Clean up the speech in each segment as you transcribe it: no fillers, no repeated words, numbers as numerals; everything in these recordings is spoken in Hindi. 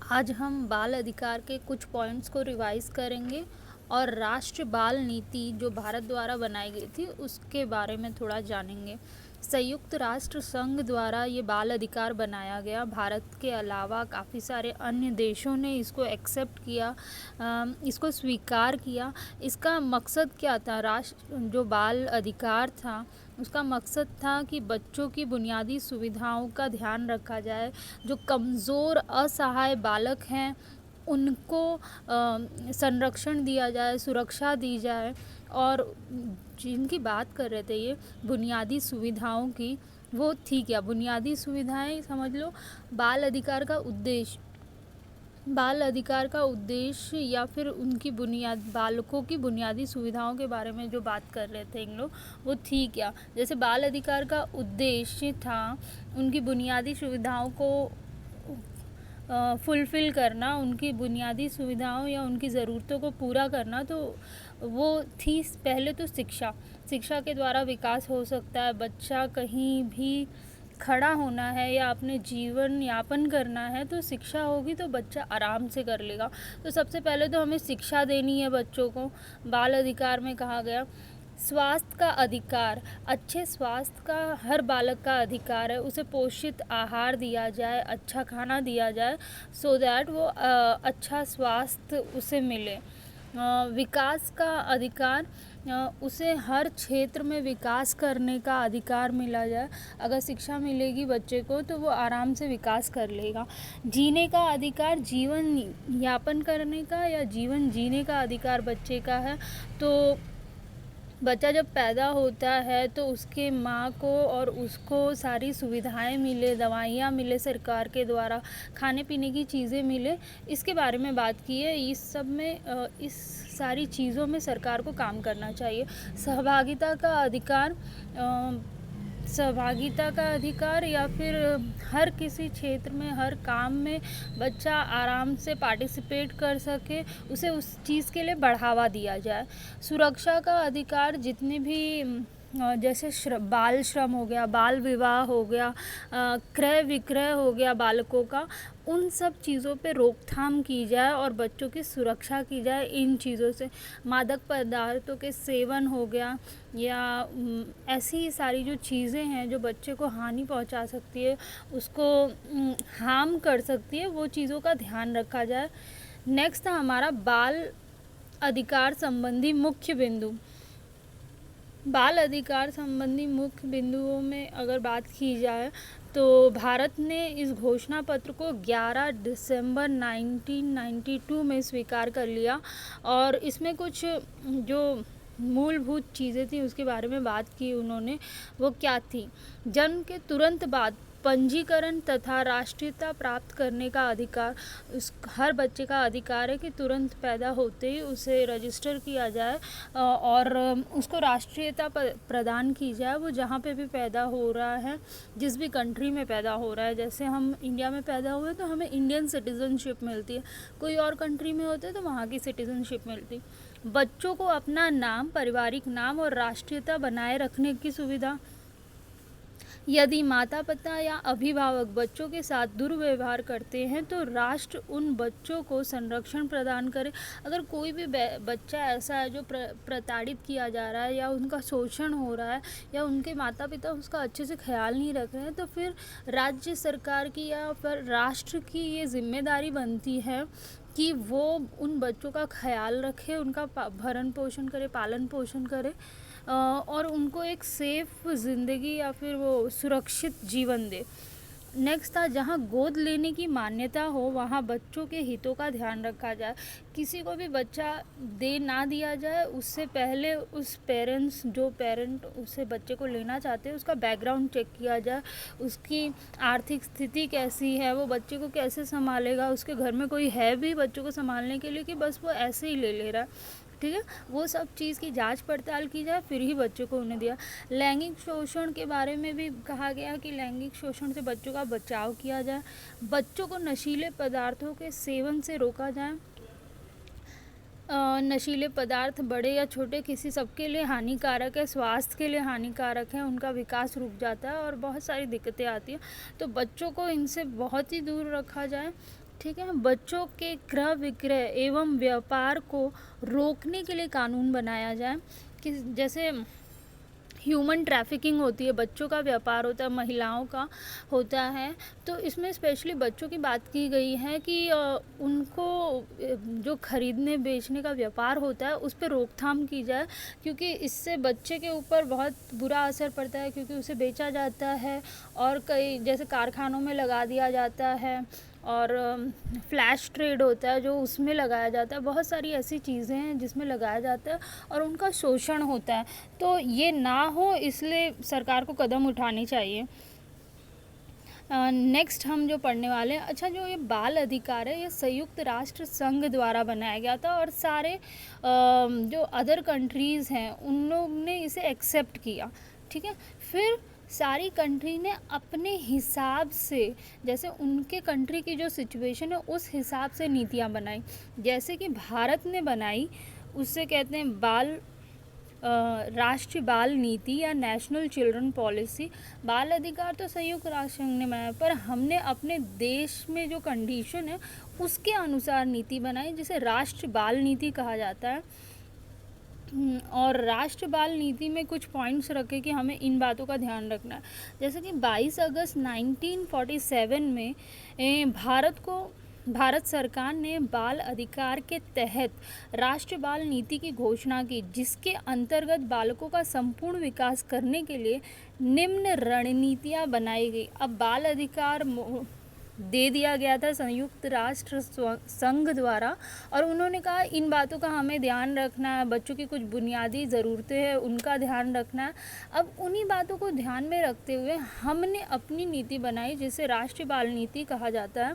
आज हम बाल अधिकार के कुछ पॉइंट्स को रिवाइज करेंगे और राष्ट्रीय बाल नीति जो भारत द्वारा बनाई गई थी उसके बारे में थोड़ा जानेंगे। संयुक्त राष्ट्र संघ द्वारा ये बाल अधिकार बनाया गया। भारत के अलावा काफ़ी सारे अन्य देशों ने इसको एक्सेप्ट किया, इसको स्वीकार किया। इसका मकसद क्या था? राष्ट्र जो बाल अधिकार था उसका मकसद था कि बच्चों की बुनियादी सुविधाओं का ध्यान रखा जाए। जो कमज़ोर असहाय बालक हैं उनको संरक्षण दिया जाए, सुरक्षा दी जाए। और जिनकी बात कर रहे थे ये बुनियादी सुविधाओं की, वो थी क्या? बुनियादी सुविधाएं समझ लो। बाल अधिकार का उद्देश्य या फिर उनकी बालकों की बुनियादी सुविधाओं के बारे में जो बात कर रहे थे इन लोग, वो थी क्या? जैसे बाल अधिकार का उद्देश्य था उनकी बुनियादी सुविधाओं को फुलफ़िल करना, उनकी बुनियादी सुविधाओं या उनकी ज़रूरतों को पूरा करना। तो वो थी पहले तो शिक्षा के द्वारा विकास हो सकता है। बच्चा कहीं भी खड़ा होना है या अपने जीवन यापन करना है तो शिक्षा होगी तो बच्चा आराम से कर लेगा। तो सबसे पहले तो हमें शिक्षा देनी है बच्चों को। बाल अधिकार में कहा गया स्वास्थ्य का अधिकार, अच्छे स्वास्थ्य का हर बालक का अधिकार है। उसे पोषित आहार दिया जाए, अच्छा खाना दिया जाए, सो दैट वो अच्छा स्वास्थ्य उसे मिले। विकास का अधिकार, उसे हर क्षेत्र में विकास करने का अधिकार मिला जाए। अगर शिक्षा मिलेगी बच्चे को तो वो आराम से विकास कर लेगा। जीने का अधिकार, जीवन यापन करने का या जीवन जीने का अधिकार बच्चे का है। तो बच्चा जब पैदा होता है तो उसके माँ को और उसको सारी सुविधाएं मिले, दवाइयाँ मिले सरकार के द्वारा, खाने पीने की चीज़ें मिले, इसके बारे में बात की है। इस सब में इस सारी चीज़ों में सरकार को काम करना चाहिए। सहभागिता का अधिकार या फिर हर किसी क्षेत्र में, हर काम में बच्चा आराम से पार्टिसिपेट कर सके, उसे उस चीज़ के लिए बढ़ावा दिया जाए। सुरक्षा का अधिकार, जितने भी जैसे बाल श्रम हो गया, बाल विवाह हो गया, क्रय विक्रय हो गया बालकों का, उन सब चीज़ों पे रोकथाम की जाए और बच्चों की सुरक्षा की जाए इन चीज़ों से। मादक पदार्थों के सेवन हो गया या ऐसी सारी जो चीज़ें हैं जो बच्चे को हानि पहुंचा सकती है, उसको हार्म कर सकती है, वो चीज़ों का ध्यान रखा जाए। नेक्स्ट था हमारा बाल अधिकार संबंधी मुख्य बिंदु। बाल अधिकार संबंधी मुख्य बिंदुओं में अगर बात की जाए तो भारत ने इस घोषणा पत्र को 11 दिसंबर 1992 में स्वीकार कर लिया। और इसमें कुछ जो मूलभूत चीज़ें थी उसके बारे में बात की उन्होंने। वो क्या थी? जन्म के तुरंत बाद पंजीकरण तथा राष्ट्रीयता प्राप्त करने का अधिकार। हर बच्चे का अधिकार है कि तुरंत पैदा होते ही उसे रजिस्टर किया जाए और उसको राष्ट्रीयता प्रदान की जाए। वो जहाँ पे भी पैदा हो रहा है, जिस भी कंट्री में पैदा हो रहा है, जैसे हम इंडिया में पैदा हुए तो हमें इंडियन सिटीज़नशिप मिलती है, कोई और कंट्री में होते तो वहाँ की सिटीज़नशिप मिलती। बच्चों को अपना नाम, पारिवारिक नाम और राष्ट्रीयता बनाए रखने की सुविधा। यदि माता पिता या अभिभावक बच्चों के साथ दुर्व्यवहार करते हैं तो राष्ट्र उन बच्चों को संरक्षण प्रदान करे। अगर कोई भी बच्चा ऐसा है जो प्रताड़ित किया जा रहा है या उनका शोषण हो रहा है या उनके माता पिता उसका अच्छे से ख्याल नहीं रख रहे हैं, तो फिर राज्य सरकार की या फिर राष्ट्र की ये जिम्मेदारी बनती है कि वो उन बच्चों का ख्याल रखे, उनका भरण पोषण करे, पालन पोषण करे और उनको एक सेफ ज़िंदगी या फिर वो सुरक्षित जीवन दे। नेक्स्ट था जहाँ गोद लेने की मान्यता हो वहाँ बच्चों के हितों का ध्यान रखा जाए। किसी को भी बच्चा दे ना दिया जाए, उससे पहले उस पेरेंट उसे बच्चे को लेना चाहते हैं उसका बैकग्राउंड चेक किया जाए। उसकी आर्थिक स्थिति कैसी है, वो बच्चे को कैसे संभालेगा, उसके घर में कोई है भी बच्चों को संभालने के लिए कि बस वो ऐसे ही ले रहा है, ठीक है। वो सब चीज़ की जांच पड़ताल की जाए फिर ही बच्चों को उन्हें दिया। लैंगिक शोषण के बारे में भी कहा गया कि लैंगिक शोषण से बच्चों का बचाव किया जाए। बच्चों को नशीले पदार्थों के सेवन से रोका जाए। नशीले पदार्थ बड़े या छोटे किसी सबके लिए हानिकारक है, स्वास्थ्य के लिए हानिकारक है, उनका विकास रुक जाता है और बहुत सारी दिक्कतें आती हैं। तो बच्चों को इनसे बहुत ही दूर रखा जाए। ठीक है। बच्चों के क्रय विक्रय एवं व्यापार को रोकने के लिए कानून बनाया जाए कि जैसे ह्यूमन ट्रैफिकिंग होती है, बच्चों का व्यापार होता है, महिलाओं का होता है, तो इसमें स्पेशली बच्चों की बात की गई है कि उनको जो खरीदने बेचने का व्यापार होता है उस पे रोकथाम की जाए, क्योंकि इससे बच्चे के ऊपर बहुत बुरा असर पड़ता है, क्योंकि उसे बेचा जाता है और कई जैसे कारखानों में लगा दिया जाता है और फ्लैश ट्रेड होता है जो उसमें लगाया जाता है। बहुत सारी ऐसी चीज़ें हैं जिसमें लगाया जाता है और उनका शोषण होता है, तो ये ना हो इसलिए सरकार को कदम उठानी चाहिए। नेक्स्ट हम जो पढ़ने वाले हैं, अच्छा जो ये बाल अधिकार है ये संयुक्त राष्ट्र संघ द्वारा बनाया गया था और सारे जो अदर कंट्रीज़ हैं उन लोग ने इसे एक्सेप्ट किया, ठीक है। फिर सारी कंट्री ने अपने हिसाब से, जैसे उनके कंट्री की जो सिचुएशन है उस हिसाब से नीतियाँ बनाई। जैसे कि भारत ने बनाई, उससे कहते हैं राष्ट्रीय बाल नीति या नेशनल चिल्ड्रन पॉलिसी। बाल अधिकार तो संयुक्त राष्ट्र संघ ने बनाया, पर हमने अपने देश में जो कंडीशन है उसके अनुसार नीति बनाई, जिसे राष्ट्रीय बाल नीति कहा जाता है। और राष्ट्रीय बाल नीति में कुछ पॉइंट्स रखे कि हमें इन बातों का ध्यान रखना है। जैसे कि 22 अगस्त 1947 में भारत सरकार ने बाल अधिकार के तहत राष्ट्रीय बाल नीति की घोषणा की, जिसके अंतर्गत बालकों का संपूर्ण विकास करने के लिए निम्न रणनीतियाँ बनाई गई। अब बाल अधिकार दे दिया गया था संयुक्त राष्ट्र संघ द्वारा और उन्होंने कहा इन बातों का हमें ध्यान रखना है, बच्चों की कुछ बुनियादी ज़रूरतें हैं उनका ध्यान रखना है। अब उन्हीं बातों को ध्यान में रखते हुए हमने अपनी नीति बनाई, जिसे राष्ट्रीय बाल नीति कहा जाता है।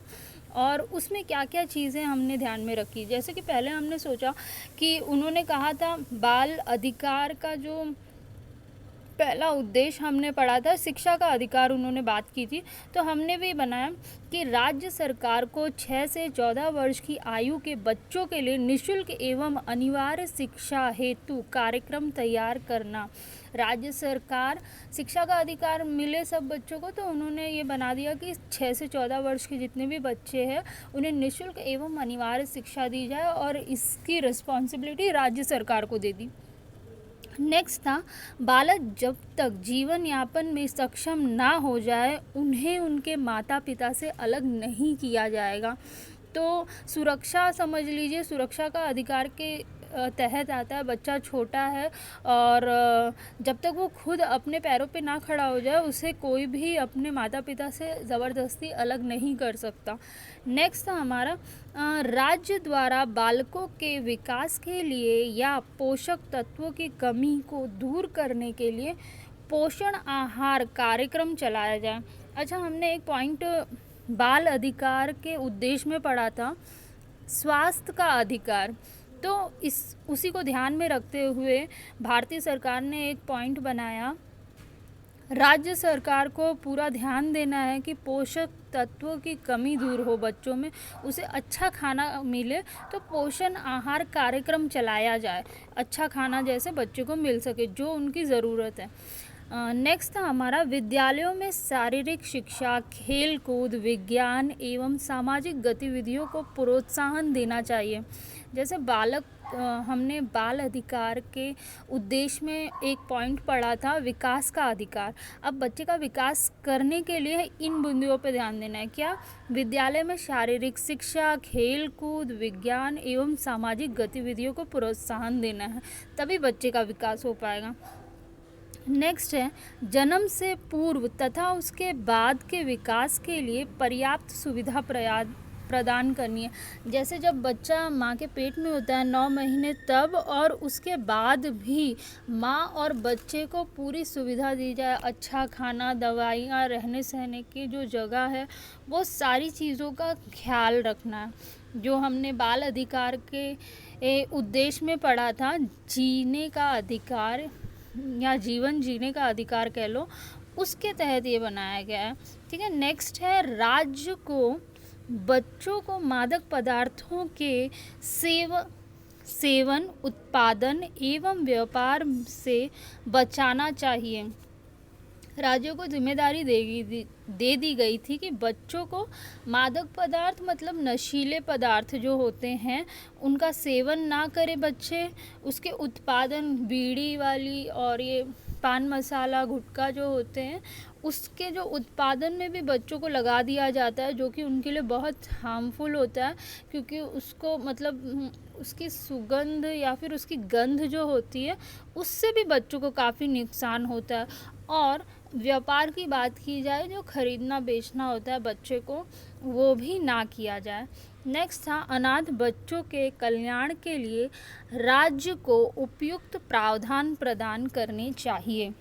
और उसमें क्या क्या चीज़ें हमने ध्यान में रखी, जैसे कि पहले हमने सोचा कि उन्होंने कहा था बाल अधिकार का जो पहला उद्देश्य हमने पढ़ा था शिक्षा का अधिकार, उन्होंने बात की थी, तो हमने भी बनाया कि राज्य सरकार को 6 से 14 वर्ष की आयु के बच्चों के लिए निःशुल्क एवं अनिवार्य शिक्षा हेतु कार्यक्रम तैयार करना। राज्य सरकार शिक्षा का अधिकार मिले सब बच्चों को, तो उन्होंने ये बना दिया कि 6 से 14 वर्ष के जितने भी बच्चे हैं उन्हें निःशुल्क एवं अनिवार्य शिक्षा दी जाए और इसकी रिस्पॉन्सिबिलिटी राज्य सरकार को दे दी। नेक्स्ट था बालक जब तक जीवन यापन में सक्षम ना हो जाए उन्हें उनके माता पिता से अलग नहीं किया जाएगा। तो सुरक्षा समझ लीजिए, सुरक्षा का अधिकार के तहत आता है। बच्चा छोटा है और जब तक वो खुद अपने पैरों पे ना खड़ा हो जाए उसे कोई भी अपने माता पिता से ज़बरदस्ती अलग नहीं कर सकता। नेक्स्ट था हमारा राज्य द्वारा बालकों के विकास के लिए या पोषक तत्वों की कमी को दूर करने के लिए पोषण आहार कार्यक्रम चलाया जाए। अच्छा, हमने एक पॉइंट बाल अधिकार के उद्देश्य में पढ़ा था, स्वास्थ्य का अधिकार। तो उसी को ध्यान में रखते हुए भारतीय सरकार ने एक पॉइंट बनाया, राज्य सरकार को पूरा ध्यान देना है कि पोषक तत्वों की कमी दूर हो बच्चों में, उसे अच्छा खाना मिले, तो पोषण आहार कार्यक्रम चलाया जाए, अच्छा खाना जैसे बच्चों को मिल सके जो उनकी ज़रूरत है। नेक्स्ट था हमारा विद्यालयों में शारीरिक शिक्षा, खेल कूद, विज्ञान एवं सामाजिक गतिविधियों को प्रोत्साहन देना चाहिए। जैसे हमने बाल अधिकार के उद्देश्य में एक पॉइंट पढ़ा था, विकास का अधिकार। अब बच्चे का विकास करने के लिए इन बिंदुओं पर ध्यान देना है। क्या? विद्यालय में शारीरिक शिक्षा, खेल कूद, विज्ञान एवं सामाजिक गतिविधियों को प्रोत्साहन देना है, तभी बच्चे का विकास हो पाएगा। नेक्स्ट है जन्म से पूर्व तथा उसके बाद के विकास के लिए पर्याप्त सुविधा प्रदान करनी है। जैसे जब बच्चा माँ के पेट में होता है 9 महीने तब, और उसके बाद भी माँ और बच्चे को पूरी सुविधा दी जाए, अच्छा खाना, दवाइयाँ, रहने सहने की जो जगह है, वो सारी चीज़ों का ख्याल रखना है। जो हमने बाल अधिकार के उद्देश्य में पढ़ा था, जीने का अधिकार या जीवन जीने का अधिकार कह लो, उसके तहत ये बनाया गया है। ठीक है। नेक्स्ट है राज्य को बच्चों को मादक पदार्थों के सेवन, उत्पादन एवं व्यापार से बचाना चाहिए। राज्यों को जिम्मेदारी दे दी गई थी कि बच्चों को मादक पदार्थ मतलब नशीले पदार्थ जो होते हैं उनका सेवन ना करे बच्चे। उसके उत्पादन बीड़ी वाली और ये पान मसाला गुटखा जो होते हैं उसके जो उत्पादन में भी बच्चों को लगा दिया जाता है, जो कि उनके लिए बहुत हार्मफुल होता है, क्योंकि उसको मतलब उसकी सुगंध या फिर उसकी गंध जो होती है उससे भी बच्चों को काफ़ी नुकसान होता है। और व्यापार की बात की जाए, जो खरीदना बेचना होता है बच्चे को, वो भी ना किया जाए। नेक्स्ट था अनाथ बच्चों के कल्याण के लिए राज्य को उपयुक्त प्रावधान प्रदान करने चाहिए।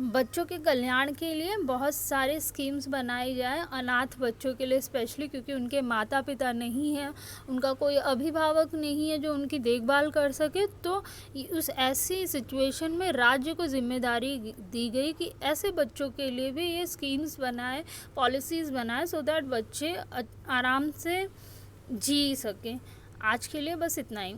बच्चों के कल्याण के लिए बहुत सारे स्कीम्स बनाई जाए अनाथ बच्चों के लिए स्पेशली, क्योंकि उनके माता पिता नहीं हैं, उनका कोई अभिभावक नहीं है जो उनकी देखभाल कर सके। तो उस ऐसी सिचुएशन में राज्य को जिम्मेदारी दी गई कि ऐसे बच्चों के लिए भी ये स्कीम्स बनाए, पॉलिसीज़ बनाए, सो दैट बच्चे आराम से जी सकें। आज के लिए बस इतना ही।